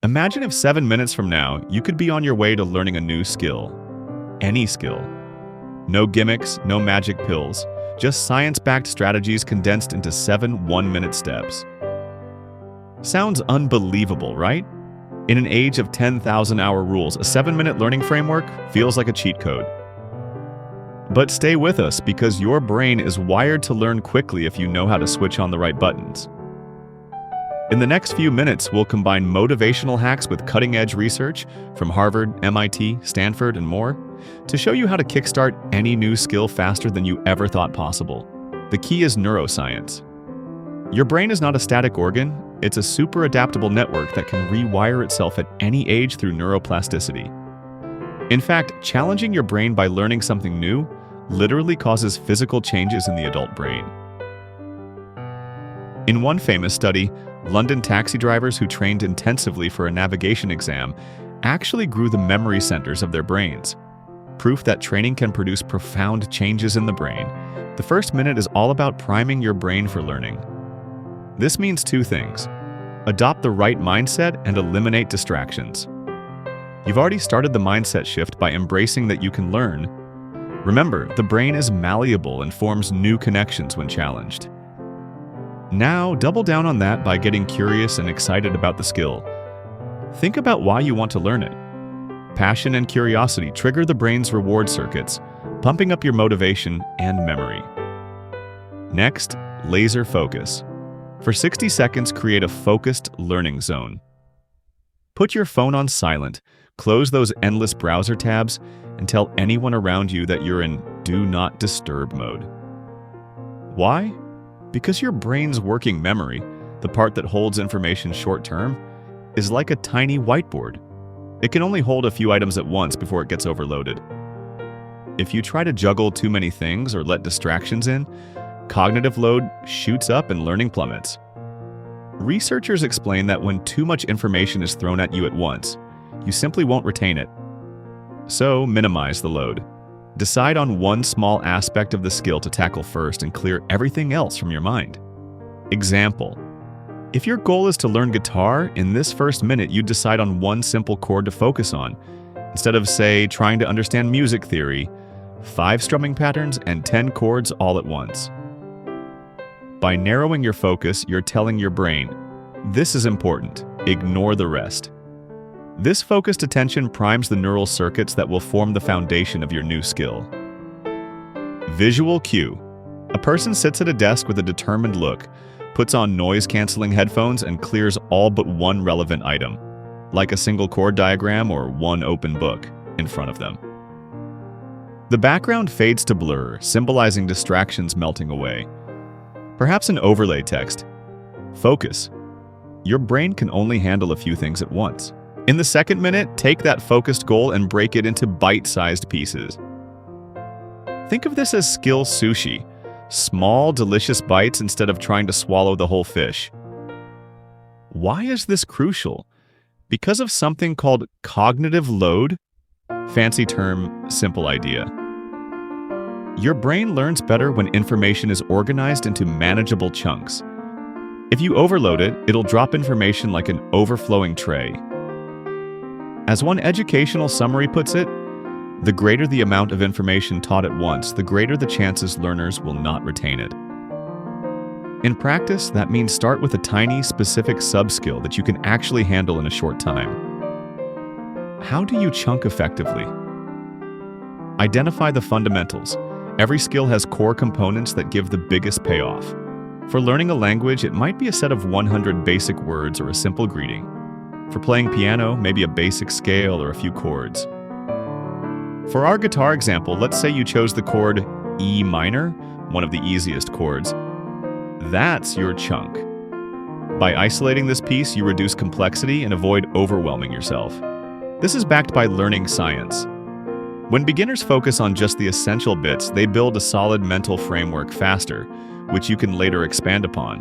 Imagine if 7 minutes from now, you could be on your way to learning a new skill. Any skill. No gimmicks, no magic pills, just science-backed strategies condensed into 7 one-minute steps. Sounds unbelievable, right? In an age of 10,000-hour rules, a 7-minute learning framework feels like a cheat code. But stay with us because your brain is wired to learn quickly if you know how to switch on the right buttons. In the next few minutes, we'll combine motivational hacks with cutting-edge research from Harvard, MIT, Stanford, and more to show you how to kickstart any new skill faster than you ever thought possible. The key is neuroscience. Your brain is not a static organ, it's a super adaptable network that can rewire itself at any age through neuroplasticity. In fact, challenging your brain by learning something new literally causes physical changes in the adult brain. In one famous study, London taxi drivers who trained intensively for a navigation exam actually grew the memory centers of their brains. Proof that training can produce profound changes in the brain. The first minute is all about priming your brain for learning. This means 2 things. Adopt the right mindset and eliminate distractions. You've already started the mindset shift by embracing that you can learn. Remember, the brain is malleable and forms new connections when challenged. Now, double down on that by getting curious and excited about the skill. Think about why you want to learn it. Passion and curiosity trigger the brain's reward circuits, pumping up your motivation and memory. Next, laser focus. For 60 seconds, create a focused learning zone. Put your phone on silent, close those endless browser tabs, and tell anyone around you that you're in Do Not Disturb mode. Why? Because your brain's working memory, the part that holds information short-term, is like a tiny whiteboard. It can only hold a few items at once before it gets overloaded. If you try to juggle too many things or let distractions in, cognitive load shoots up and learning plummets. Researchers explain that when too much information is thrown at you at once, you simply won't retain it. So, minimize the load. Decide on one small aspect of the skill to tackle first and clear everything else from your mind. Example: if your goal is to learn guitar, in this first minute you decide on one simple chord to focus on, instead of, say, trying to understand music theory, 5 strumming patterns and 10 chords all at once. By narrowing your focus, you're telling your brain, this is important, ignore the rest. This focused attention primes the neural circuits that will form the foundation of your new skill. Visual cue. A person sits at a desk with a determined look, puts on noise-canceling headphones, and clears all but one relevant item, like a single chord diagram or one open book, in front of them. The background fades to blur, symbolizing distractions melting away. Perhaps an overlay text. Focus. Your brain can only handle a few things at once. In the second minute, take that focused goal and break it into bite-sized pieces. Think of this as skill sushi. Small, delicious bites instead of trying to swallow the whole fish. Why is this crucial? Because of something called cognitive load. Fancy term, simple idea. Your brain learns better when information is organized into manageable chunks. If you overload it, it'll drop information like an overflowing tray. As one educational summary puts it, the greater the amount of information taught at once, the greater the chances learners will not retain it. In practice, that means start with a tiny, specific sub-skill that you can actually handle in a short time. How do you chunk effectively? Identify the fundamentals. Every skill has core components that give the biggest payoff. For learning a language, it might be a set of 100 basic words or a simple greeting. For playing piano, maybe a basic scale or a few chords. For our guitar example, let's say you chose the chord E minor, one of the easiest chords. That's your chunk. By isolating this piece, you reduce complexity and avoid overwhelming yourself. This is backed by learning science. When beginners focus on just the essential bits, they build a solid mental framework faster, which you can later expand upon.